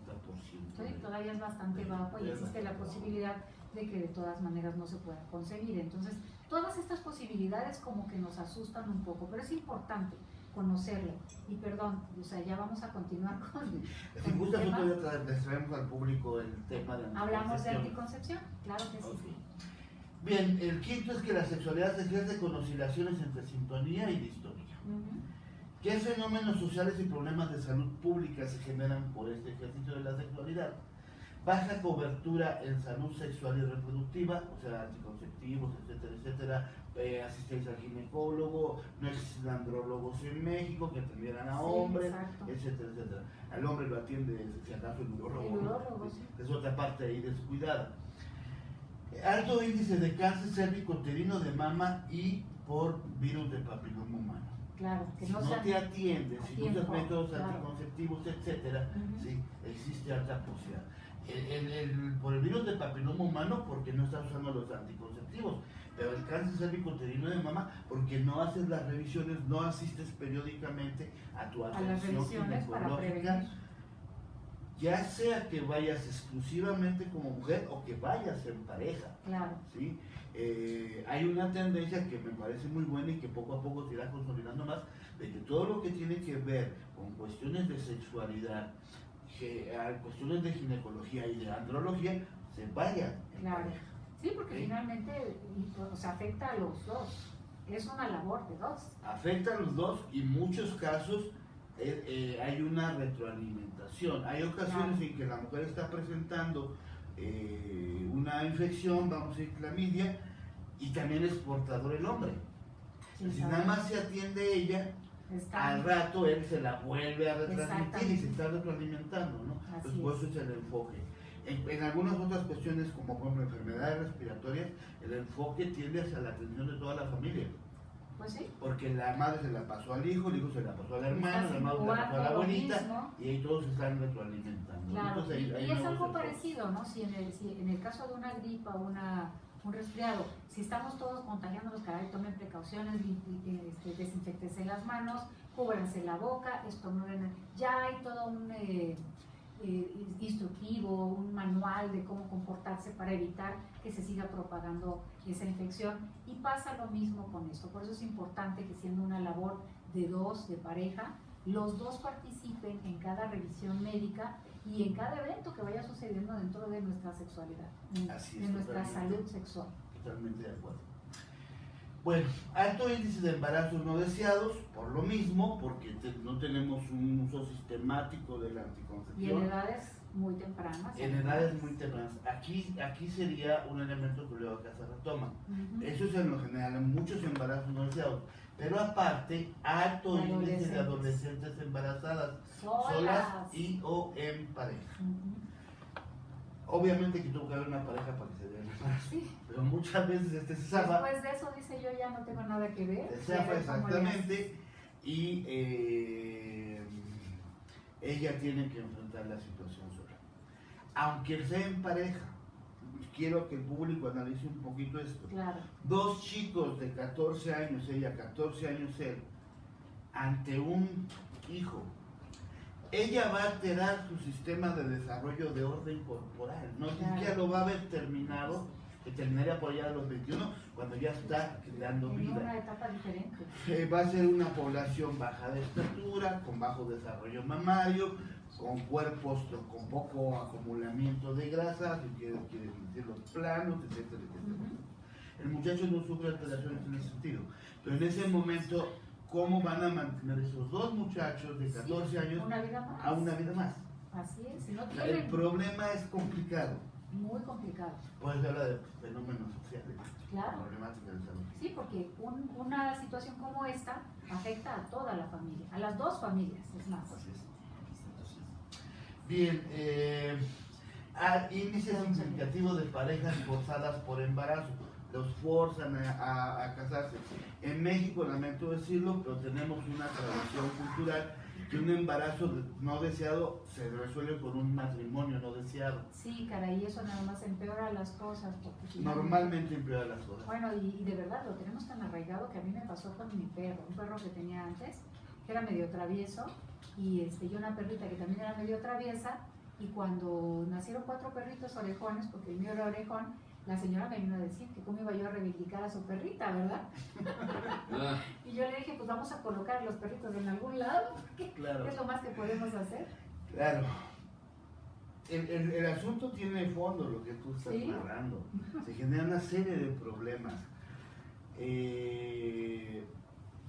Sí, todavía es bastante bajo y existe la posibilidad de que de todas maneras no se pueda conseguir. Entonces, todas estas posibilidades como que nos asustan un poco, pero es importante conocerlo. Y perdón, o sea, ya vamos a continuar con Si el gustas, tema. otro día les traemos al público el tema de Hablamos de anticoncepción. anticoncepción, claro que sí. Okay. Bien, el quinto es que la sexualidad se ejerce con oscilaciones entre sintonía y distonía. ¿Qué fenómenos sociales y problemas de salud pública se generan por este ejercicio de la sexualidad? Baja cobertura en salud sexual y reproductiva, o sea, anticonceptivos, etcétera, etcétera, asistencia al ginecólogo, no existen andrólogos en México que atendieran a hombres, exacto. etcétera, etcétera. Al hombre lo atiende, si acaso, el urólogo. El urólogo, sí. Es otra parte ahí descuidada. Alto índice de cáncer cérvico-uterino de mama y por virus de papiloma humano. Claro, que Si no no sean te atiendes, si no usas tiempo, métodos claro. anticonceptivos, etcétera, Ujú. sí, existe alta posibilidad. Por el virus de papiloma humano, porque no estás usando los anticonceptivos, pero el cáncer cérvico-uterino de mama, porque no haces las revisiones, no asistes periódicamente a tu A las atención revisiones para ginecológica, prevenir. ya sea que vayas exclusivamente como mujer o que vayas en pareja. Claro. ¿Sí? Hay una tendencia que me parece muy buena y que poco a poco se irá consolidando más, de que todo lo que tiene que ver con cuestiones de sexualidad, cuestiones de ginecología y de andrología, se vaya en Claro. pareja. Sí, porque ¿Sí? finalmente o sea, afecta a los dos. Es una labor de dos. Afecta a los dos y en muchos casos hay una retroalimentación. Hay ocasiones en que la mujer está presentando una infección, vamos a decir clamidia, y también es portador el hombre. Sí, Si nada más se atiende ella, está al rato él se la vuelve a retransmitir Exactamente. y se está retroalimentando, ¿no? Así Entonces, por es. eso es el enfoque. En algunas otras cuestiones, como por ejemplo enfermedades respiratorias, el enfoque tiende hacia la atención de toda la familia. Pues sí. Porque la madre se la pasó al hijo, el hijo se la pasó al hermano, la madre se la pasó a la Lo abuelita, mismo. y ahí todos se están retroalimentando. Claro, Entonces, y ahí es vemos algo el enfoque. parecido, ¿no? Si en el caso de una gripa o un resfriado, si estamos todos contagiándonos, caray, tomen precauciones, desinfectense las manos, cúbranse la boca, estornuden. Ya hay todo un instructivo, un manual de cómo comportarse para evitar que se siga propagando esa infección, y pasa lo mismo con esto. Por eso es importante que, siendo una labor de dos, de pareja, los dos participen en cada revisión médica y en cada evento que vaya sucediendo dentro de nuestra sexualidad, Así de es, nuestra totalmente. salud sexual. Totalmente de acuerdo. Bueno, alto índice de embarazos no deseados, por lo mismo, porque no tenemos un uso sistemático de la Y en anticoncepción. edades muy tempranas. En edades muy tempranas. Aquí sería un elemento que luego acá se retoma. Ujú. Eso es en lo general, en muchos embarazos no deseados. Pero aparte, alto índice de adolescentes embarazadas, solas y o en pareja. Ujú. Obviamente que tuvo que haber una pareja para que se dé el embarazo. Sí. Pero muchas veces se zafa. Después de eso dice yo ya no tengo nada que ver. Se zafa Ya ver cómo le exactamente. Y ella tiene que enfrentar la situación sola. Aunque sea en pareja, quiero que el público analice un poquito esto. Claro. Dos chicos de 14 años, ella 14 años él, ante un hijo, ella va a alterar su sistema de desarrollo de orden corporal, no siquiera lo va a haber terminado, que terminaría por allá a los 21, cuando ya está creando En vida. una etapa diferente. Va a ser una población baja de estatura, con bajo desarrollo mamario, con cuerpos con poco acumulamiento de grasa, si quieren decir los planos, etcétera, etcétera. El muchacho no sufre alteraciones en ese sentido, pero en ese momento, ¿cómo van a mantener esos dos muchachos de 14 años una vida más. a una vida más? Así es, si no O sea, tienen, el problema es complicado. muy complicado. Pues se habla de fenómenos sociales, Claro. problemáticas de salud. Sí, porque una situación como esta afecta a toda la familia, a las dos familias, es más. Así es. Bien, índice significativo de parejas forzadas por embarazo. Los forzan a casarse. En México, lamento decirlo, pero tenemos una tradición cultural que un embarazo no deseado se resuelve con un matrimonio no deseado. Sí, caray, y eso nada más empeora las cosas. Porque Normalmente empeora las cosas. Bueno, y de verdad lo tenemos tan arraigado que a mí me pasó con mi perro, un perro que tenía antes, que era medio travieso, y yo una perrita que también era medio traviesa, y cuando nacieron 4 perritos orejones, porque el mío era orejón, la señora me vino a decir que cómo iba yo a reivindicar a su perrita, ¿verdad? Y yo le dije, pues vamos a colocar los perritos en algún lado, porque Claro. es lo más que podemos hacer. Claro. El asunto tiene fondo, lo que tú estás narrando. Se genera una serie de problemas.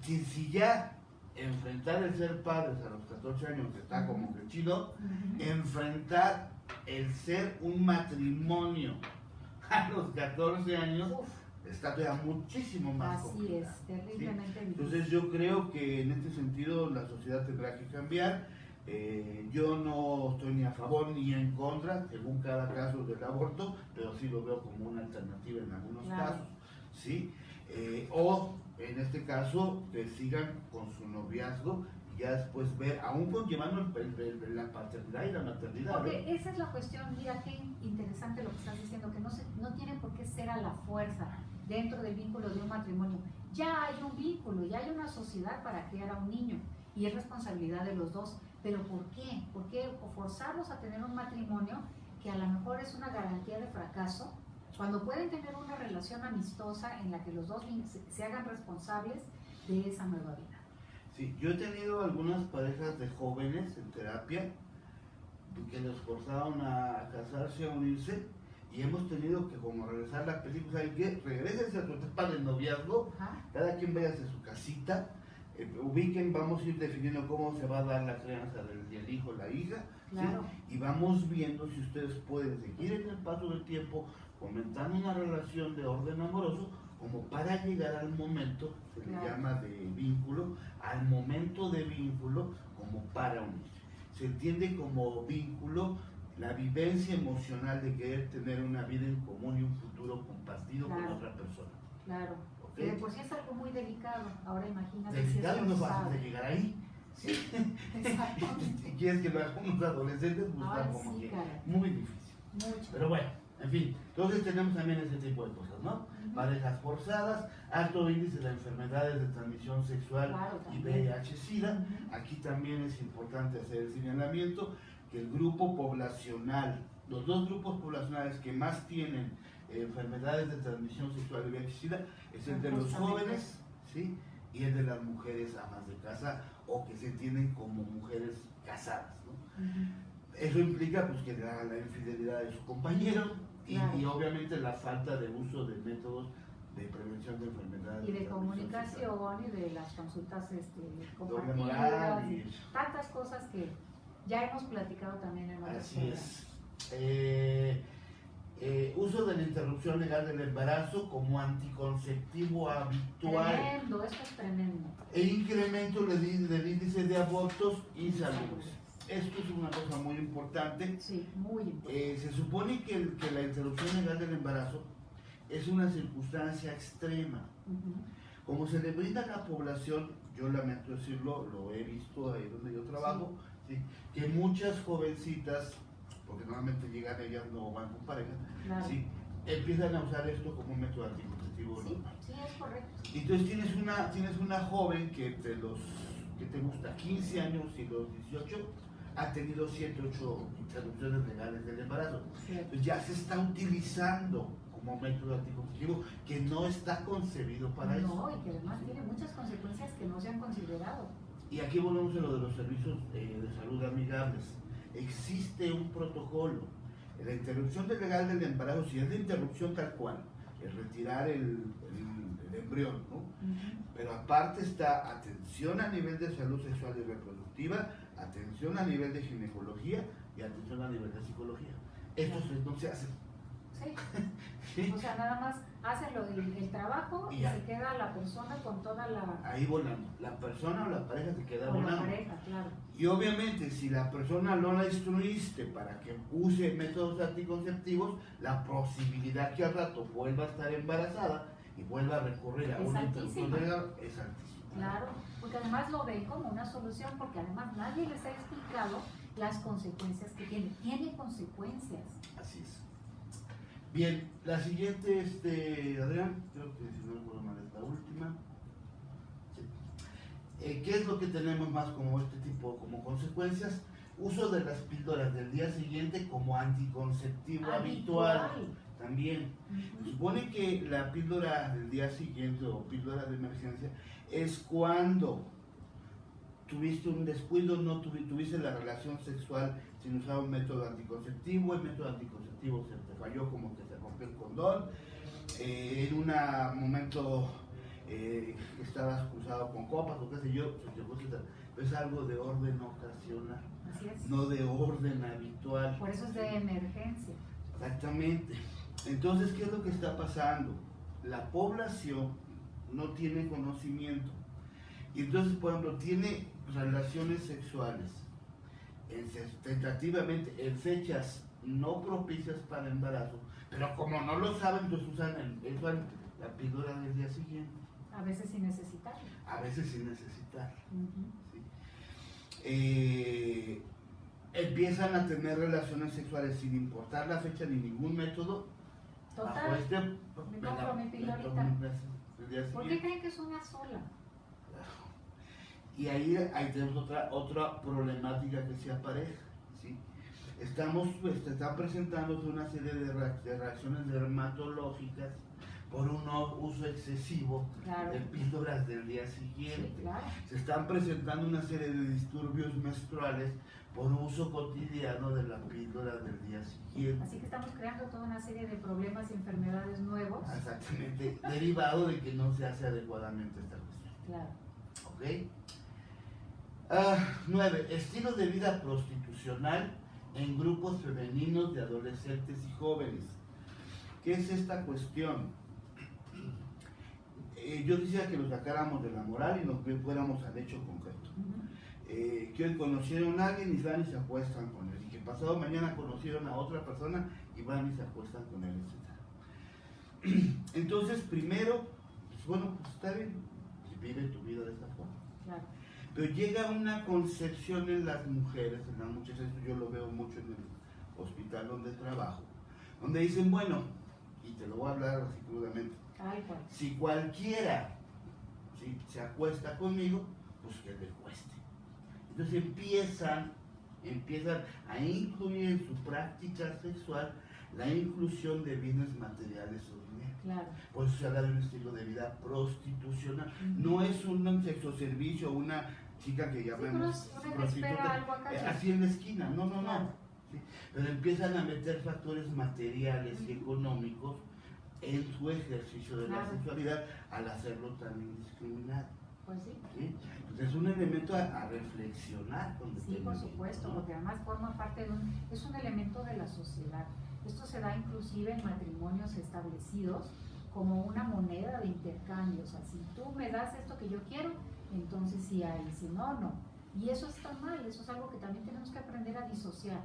Si ya enfrentar el ser padres a los 14 años está como que chido, enfrentar el ser un matrimonio a los 14 años está todavía muchísimo más complicado. Así es, terriblemente difícil. Entonces yo creo que en este sentido la sociedad tendrá que cambiar. Yo no estoy ni a favor ni en contra, según cada caso del aborto, pero sí lo veo como una alternativa en algunos casos, ¿sí? O en este caso que sigan con su noviazgo y ya después ver, aún conllevando la paternidad y la maternidad. Porque esa es la cuestión, mira qué interesante lo que estás diciendo, que no tiene por qué ser a la fuerza dentro del vínculo de un matrimonio. Ya hay un vínculo, ya hay una sociedad para criar a un niño y es responsabilidad de los dos. ¿Pero por qué? ¿Por qué forzarlos a tener un matrimonio que a lo mejor es una garantía de fracaso, cuando pueden tener una relación amistosa en la que los dos se hagan responsables de esa nueva vida? Sí, yo he tenido algunas parejas de jóvenes en terapia que los forzaron a casarse, a unirse, y hemos tenido que como regresar la película, ¿saben qué? Regrésense a tu etapa de noviazgo, cada quien vaya hacia su casita, ubiquen, vamos a ir definiendo cómo se va a dar la crianza del hijo, la hija, claro. ¿sí? Y vamos viendo si ustedes pueden seguir en el paso del tiempo, fomentando una relación de orden amoroso, como para llegar al momento, se le llama de vínculo, al momento de vínculo como para unir. Se entiende como vínculo la vivencia emocional de querer tener una vida en común y un futuro compartido con otra persona. Claro. ¿Okay? Pero pues sí es algo muy delicado. Ahora imagínate. Delicado, no es fácil de llegar ahí. Sí, exactamente. Si quieres que lo hagamos adolescentes, pues está como que muy difícil. Mucho. Pero bueno, en fin, entonces tenemos también ese tipo de cosas, ¿no? Parejas forzadas, alto índice de enfermedades de transmisión sexual y VIH-Sida. Aquí también es importante hacer el señalamiento que el grupo poblacional, los dos grupos poblacionales que más tienen enfermedades de transmisión sexual y VIH-Sida es el de los jóvenes, ¿sí? Y el de las mujeres amas de casa o que se entienden como mujeres casadas, ¿no? Eso implica pues que la infidelidad de su compañero y obviamente la falta de uso de métodos de prevención de enfermedades. Y de comunicación y de las consultas doble moral y tantas cosas que ya hemos platicado también en otras Así es. Uso de la interrupción legal del embarazo como anticonceptivo habitual. Tremendo, esto es tremendo. E incremento del índice de abortos y salud. Esto es una cosa muy importante. Sí, muy importante. Se supone que la interrupción legal del embarazo es una circunstancia extrema. Como se le brinda a la población, yo lamento decirlo, lo he visto ahí donde yo trabajo, ¿sí? Que muchas jovencitas porque normalmente llegan ellas no van con pareja, Claro. ¿sí? Empiezan a usar esto como un método anticonceptivo Sí, normal. sí, es correcto. Entonces tienes una joven que entre los, que te gusta, 15 años y los 18, ha tenido 7, 8 interrupciones legales del embarazo. Cierto. Entonces ya se está utilizando como método anticonceptivo que no está concebido para eso. No, y que además tiene muchas consecuencias que no se han considerado. Y aquí volvemos a lo de los servicios de salud amigables. Existe un protocolo. La interrupción legal del embarazo, si es de interrupción tal cual, es retirar el embrión, ¿no? Pero aparte está atención a nivel de salud sexual y reproductiva, atención a nivel de ginecología y atención a nivel de psicología. Esto no se hace. Sí. ¿Sí? O sea, nada más hacen el trabajo y ya. se queda la persona con toda la... Ahí volando. La persona o la pareja se queda con la volando. pareja, claro. Y obviamente, si la persona no la instruiste para que use métodos anticonceptivos, la posibilidad que al rato vuelva a estar embarazada y vuelva a recurrir a Es una altísima. interrupción legal es altísima. Claro, porque además lo ven como una solución, porque además nadie les ha explicado las consecuencias que tiene. Tiene consecuencias. Así es. Bien, la siguiente, Adrián, creo que si no recuerdo mal es la última. Sí. ¿Qué es lo que tenemos más como este tipo, como consecuencias? Uso de las píldoras del día siguiente como anticonceptivo habitual. También. Se supone que la píldora del día siguiente o píldora de emergencia es cuando tuviste un descuido, no tuviste la relación sexual sin usar un método anticonceptivo, el método anticonceptivo se te falló como que se rompió el condón, en un momento estabas cruzado con copas o qué sé yo, es algo de orden ocasional, Así es. no de orden habitual. Por eso es de emergencia. Exactamente. Entonces, ¿qué es lo que está pasando? La población no tiene conocimiento. Y entonces, por ejemplo, tiene relaciones sexuales tentativamente en fechas no propicias para embarazo, pero como no lo saben, entonces usan la píldora del día siguiente. A veces sin necesitar. A veces sin necesitar. Uh-huh. ¿Sí? Empiezan a tener relaciones sexuales sin importar la fecha ni ningún método. Total. Me compro mi pildorita. ¿Por qué creen que es una sola? Y ahí tenemos otra problemática que se apareja, ¿sí? Están presentándose una serie de reacciones dermatológicas por un uso excesivo de píldoras del día siguiente. Sí, claro. Se están presentando una serie de disturbios menstruales por uso cotidiano de la píldora del día siguiente. Así que estamos creando toda una serie de problemas y enfermedades nuevos. Exactamente, derivado de que no se hace adecuadamente esta cuestión. Claro. ¿Ok? 9. Estilo de vida prostitucional en grupos femeninos de adolescentes y jóvenes. ¿Qué es esta cuestión? Yo quisiera que lo sacáramos de la moral y nos fuéramos al hecho concreto. Que conocieron a alguien y van y se acuestan con él. Y que pasado mañana conocieron a otra persona y van y se acuestan con él, etc. Entonces, primero, pues, bueno, pues está bien, vive tu vida de esta forma. Claro. Pero llega una concepción en las mujeres, en las muchachas, yo lo veo mucho en el hospital donde trabajo, donde dicen, bueno, y te lo voy a hablar así crudamente, si cualquiera se acuesta conmigo, pues que le cueste. Entonces empiezan a incluir en su práctica sexual la inclusión de bienes materiales o dinero. Claro. Por eso se habla de un estilo de vida prostitucional. No es un sexoservicio, una chica que llamamos prostituta, así en la esquina, no. Claro. ¿Sí? Pero empiezan a meter factores materiales y económicos en su ejercicio de la sexualidad al hacerlo tan indiscriminado. Pues sí. ¿Sí? Entonces es un elemento a reflexionar. Sí, por supuesto, porque además forma parte es un elemento de la sociedad. Esto se da inclusive en matrimonios establecidos como una moneda de intercambio. O sea, si tú me das esto que yo quiero, entonces sí hay, si no, no. Y eso está mal, eso es algo que también tenemos que aprender a disociar,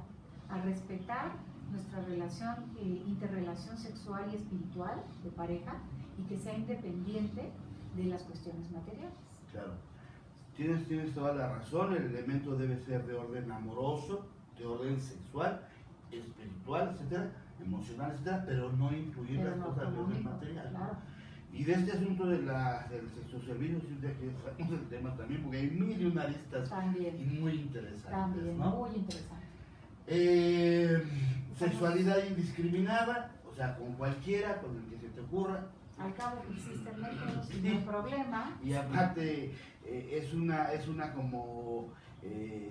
a respetar nuestra relación, interrelación sexual y espiritual de pareja y que sea independiente de las cuestiones materiales. Claro, tienes toda la razón, el elemento debe ser de orden amoroso, de orden sexual espiritual, etcétera, emocional, etcétera, pero no incluir Pero las no cosas de orden económico, material. claro. Y de este asunto del sexoservicio, sí, de que sacamos el tema también, porque hay mil y una aristas También, y muy interesantes, también, ¿no? muy interesante. Sexualidad indiscriminada, o sea, con cualquiera, con el que se te ocurra. Al cabo que existen métodos y no hay problema. Y aparte es una como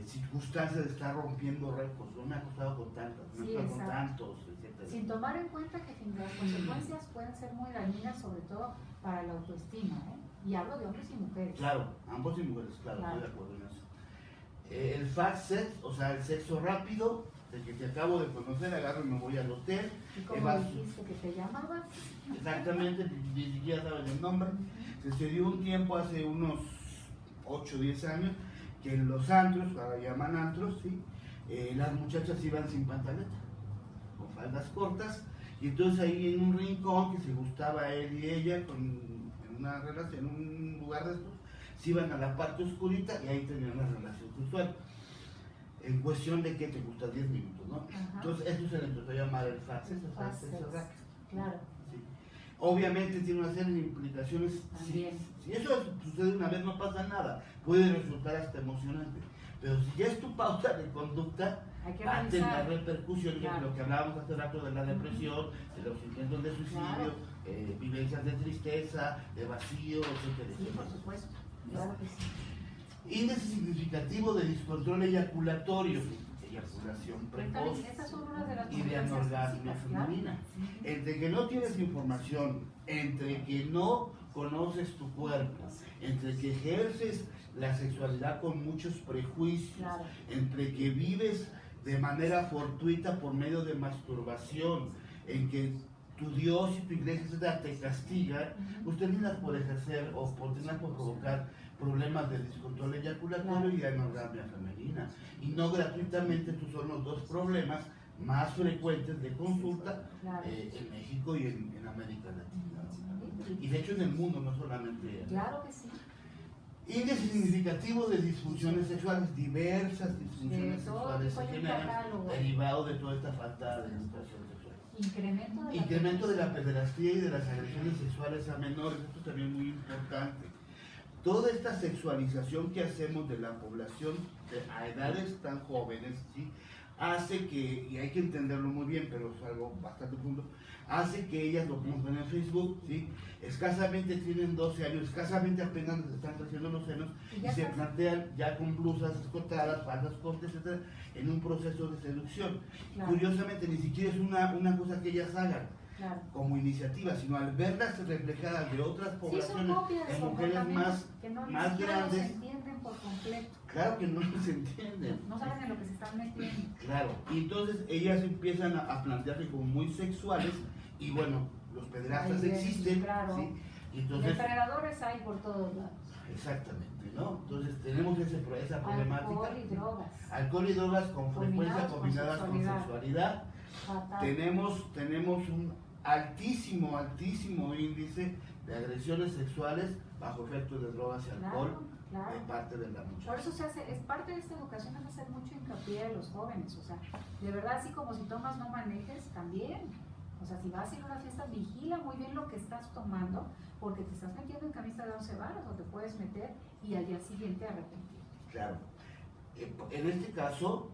circunstancia de estar rompiendo récords. No me ha costado con tantas, no Sí, he con exacto. tantos, etcétera. Sin tomar en cuenta que las consecuencias pueden ser muy dañinas, sobre todo para la autoestima, ¿eh? Y hablo de hombres y mujeres. Claro, ambos y mujeres, claro, Claro. estoy de acuerdo en eso. El fast sex, o sea, el sexo rápido, de que te acabo de conocer, agarro y me voy al hotel. ¿Y cómo dijiste que te llamabas? Exactamente, ni siquiera saben el nombre. Se dio un tiempo hace unos 8 o 10 años que en los antros, ahora llaman antros, ¿sí? Las muchachas iban sin pantaleta, con faldas cortas, y entonces ahí en un rincón que se gustaba él y ella, en una relación, en un lugar de estos, se iban a la parte oscurita y ahí tenían una relación sexual. En cuestión de que te gusta 10 minutos, ¿no? Ajá. Entonces eso se le empezó a llamar el fast sex, o sea, el Fast sexo sex, rápido. claro. Sí. Obviamente tiene una serie de implicaciones. También. Si eso sucede una vez no pasa nada, puede resultar hasta emocionante. Pero si ya es tu pauta de conducta, Hay que ha tener revisar. repercusiones, Claro. de lo que hablábamos hace rato de la depresión, de los intentos de suicidio, Claro. vivencias de tristeza, de vacío, etcétera. Sí, por supuesto. Claro que sí. Índice significativo de descontrol eyaculatorio, eyaculación precoz Estas son una de las y de consecuencias anorgasmia físicas, claro. femenina. Sí. Entre que no tienes información, entre que no conoces tu cuerpo, entre que ejerces la sexualidad con muchos prejuicios, Claro. entre que vives de manera fortuita por medio de masturbación, en que tu Dios y tu iglesia etcétera, te castigan, pues terminas por ejercer o terminas por provocar problemas de descontrol eyaculatorio y de anorgasmia femenina. Y no gratuitamente, estos son los dos problemas más frecuentes de consulta Claro. en México y en América Latina. Y de hecho en el mundo, no solamente. Claro que sí. Índice significativo de disfunciones sexuales, diversas disfunciones De todo sexuales tipo, se hay un generan catálogo. derivado de toda esta falta de educación sexual. Incremento De la pederastía y de las agresiones sexuales a menores, esto también es muy importante. Toda esta sexualización que hacemos de la población a edades tan jóvenes, ¿sí? Hace que, y hay que entenderlo muy bien, pero es algo bastante profundo, hace que ellas, lo podemos ver en Facebook, ¿sí? Escasamente tienen 12 años, escasamente apenas les están creciendo los senos y se plantean ya con blusas escotadas, faldas cortas, etcétera, en un proceso de seducción. Claro. Curiosamente, ni siquiera es una cosa que ellas hagan Claro. como iniciativa, sino al verlas reflejadas de otras Sí, son poblaciones, copias de en mujeres comportamientos que no, ni más siquiera los grandes, entienden por completo. claro que no se entienden. No saben en lo que se están metiendo. Claro, y entonces ellas empiezan a plantearse como muy sexuales y bueno, los pederastas Ahí existen, claro. ¿sí? Y entonces, Depredadores hay por todos lados. exactamente, ¿no? Entonces tenemos esa problemática. Alcohol y drogas. Alcohol y drogas con frecuencia Combinados con combinadas con sexualidad. Fatal. Tenemos un altísimo índice de agresiones sexuales bajo efectos de drogas y alcohol Claro. de parte de la muchacha. Por eso es parte de esta educación, es hacer mucho hincapié a los jóvenes, o sea, de verdad, así como si tomas no manejes, también, o sea, si vas a ir a una fiesta, vigila muy bien lo que estás tomando, porque te estás metiendo en camisa de 11 varas, o te puedes meter y al día siguiente arrepentir. Claro. En este caso,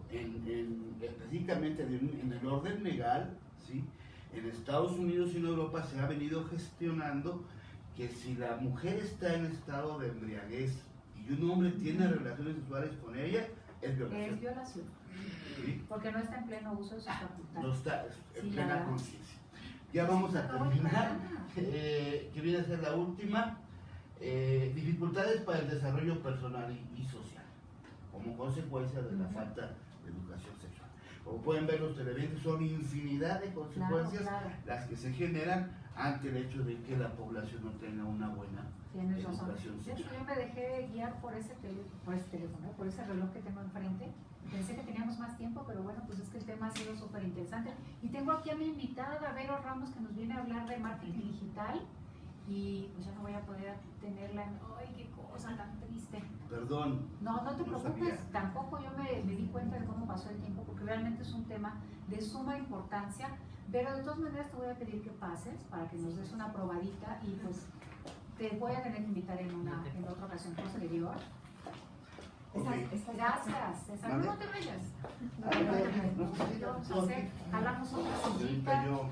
específicamente en el orden legal, ¿sí? En Estados Unidos y en Europa se ha venido gestionando que si la mujer está en estado de embriaguez y un hombre tiene relaciones sexuales con ella, es violación. Es violación, ¿Sí? porque no está en pleno uso de su facultad. No está en Sí, plena ya. conciencia. Ya vamos a terminar, que viene a ser la última. Dificultades para el desarrollo personal y social, como consecuencia de la falta de educación sexual. Como pueden ver, los televidentes son infinidad de consecuencias Claro. las que se generan ante el hecho de que la población no tenga una buena Tienes razón. educación De hecho, sexual. yo me dejé guiar por ese teléfono, por ese reloj que tengo enfrente. Pensé que teníamos más tiempo, pero bueno, pues es que el tema ha sido súper interesante. Y tengo aquí a mi invitada, Vero Ramos, que nos viene a hablar de marketing digital. Y pues ya no voy a poder tenerla en... ¡Ay, qué cosa! cosa tan triste. Perdón. No, no te No preocupes, sabía. tampoco yo me di cuenta de cómo pasó el tiempo, porque realmente es un tema de suma importancia, pero de todas maneras te voy a pedir que pases para que nos des una probadita y pues te voy a tener que invitar en otra ocasión posterior. Ok. Gracias, César. ¿Vale? No te vayas. Vamos a Ok. hacer, agarramos otra Ahorita sillita. yo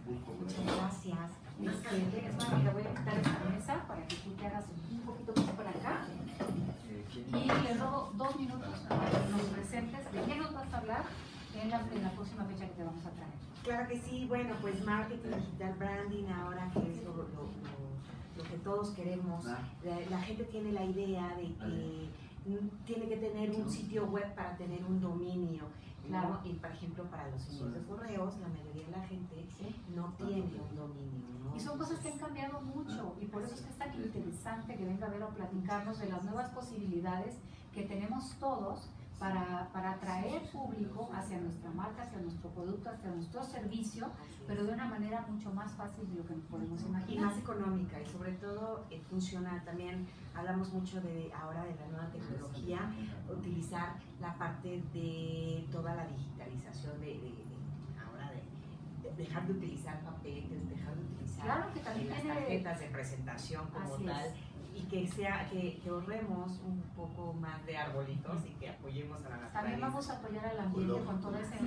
busco por Muchas ahí. gracias. Es más, mira, voy a quitar esta mesa para que tú te hagas un poquito más para acá. Y les robo 2 minutos para que nos presentes de qué nos vas a hablar en la próxima fecha que te vamos a traer. Claro que sí, bueno, pues marketing digital, branding, ahora que es lo que todos queremos. La gente tiene la idea de que tiene que tener un sitio web para tener un dominio. Claro, y por ejemplo para los envíos de correos, la mayoría de la gente no tiene un dominio, ¿no? Y son cosas que han cambiado mucho y por eso es que es tan interesante que venga a ver o platicarnos de las nuevas posibilidades que tenemos todos para atraer público hacia nuestra marca, hacia nuestro producto, hacia nuestro servicio, pero de una manera mucho más fácil de lo que nos podemos Y imaginar. más económica y sobre todo funcional. También hablamos mucho ahora de la nueva tecnología, utilizar la parte de toda la digitalización ahora de dejar de utilizar papeles, dejar de utilizar Claro que también las tiene- tarjetas de presentación como Así tal. es. Y que ahorremos un poco más de arbolitos y que apoyemos a la naturaleza. También vamos a apoyar al ambiente con todo ese...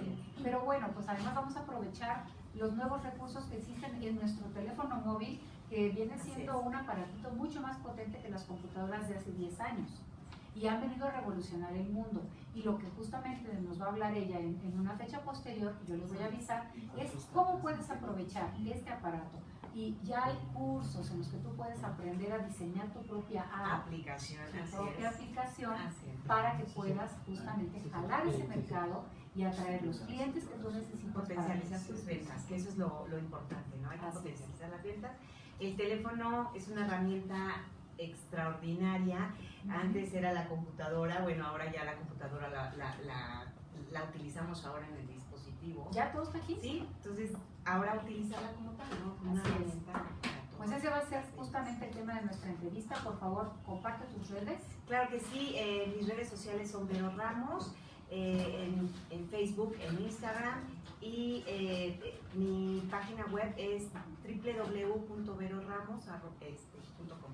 Pero bueno, pues además vamos a aprovechar los nuevos recursos que existen en nuestro teléfono móvil, que viene siendo un aparatito mucho más potente que las computadoras de hace 10 años. Y han venido a revolucionar el mundo. Y lo que justamente nos va a hablar ella en una fecha posterior, yo les voy a avisar, es cómo puedes aprovechar este aparato. Y ya hay cursos en los que tú puedes aprender a diseñar tu propia app, Aplicación, tu así propia es. aplicación, Así es. para que puedas justamente jalar ese mercado y atraer los clientes que tú necesitas para Potencializar tus ventas, que eso es lo importante, ¿no? Hay que Así es. potencializar las ventas. El teléfono es una herramienta extraordinaria. Antes era la computadora, bueno, ahora ya la computadora la utilizamos ahora en el dispositivo. ¿Ya todo está aquí? Sí, entonces ahora utilizarla como tal, ¿no? Como una Así es. herramienta para todo. Pues ese va a ser justamente el tema de nuestra entrevista. Por favor, comparte tus redes. Claro que sí, mis redes sociales son Vero Ramos, en Facebook, en Instagram, y mi página web es www.veroramos.com.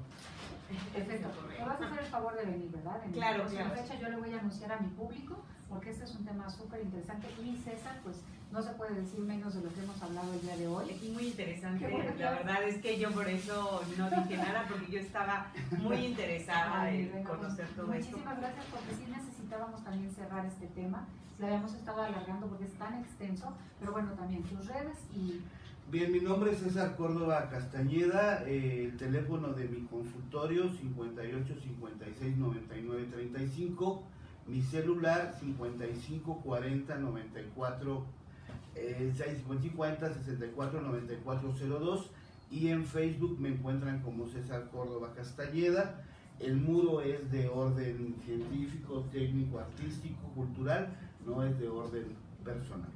Perfecto. Me vas a hacer el favor de venir, ¿verdad? En Claro, la próxima claro. fecha yo le voy a anunciar a mi público, porque este es un tema súper interesante. Y César, pues no se puede decir menos de lo que hemos hablado el día de hoy. Es muy interesante, Qué bueno. la verdad es que yo por eso no dije nada, porque yo estaba muy interesada Ay, en bueno, conocer todo esto. muchísimas gracias, porque sí necesitábamos también cerrar este tema. Lo habíamos estado alargando porque es tan extenso, pero bueno, también tus redes y... Bien, mi nombre es César Córdoba Castañeda, el teléfono de mi consultorio 58 56 99 35, mi celular 55 40 94 650 64 94 02, y en Facebook me encuentran como César Córdoba Castañeda. El muro es de orden científico, técnico, artístico, cultural, no es de orden personal.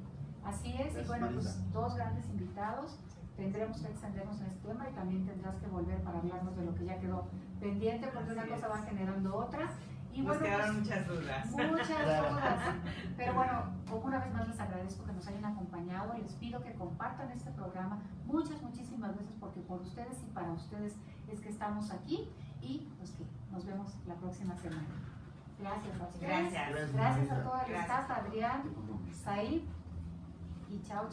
Así es, y Gracias, bueno, pues Marisa. 2 grandes invitados. Tendremos que extendernos en este tema y también tendrás que volver para hablarnos de lo que ya quedó pendiente, porque una Así cosa es. va generando otra. Y Nos bueno, quedaron pues, muchas dudas. muchas Claro. dudas. Pero bueno, una vez más les agradezco que nos hayan acompañado. Les pido que compartan este programa muchísimas veces, porque por ustedes y para ustedes es que estamos aquí, y pues que nos vemos la próxima semana. Gracias a ustedes. Gracias. Gracias a todo el Gracias. staff, Adrián, Said, y chao.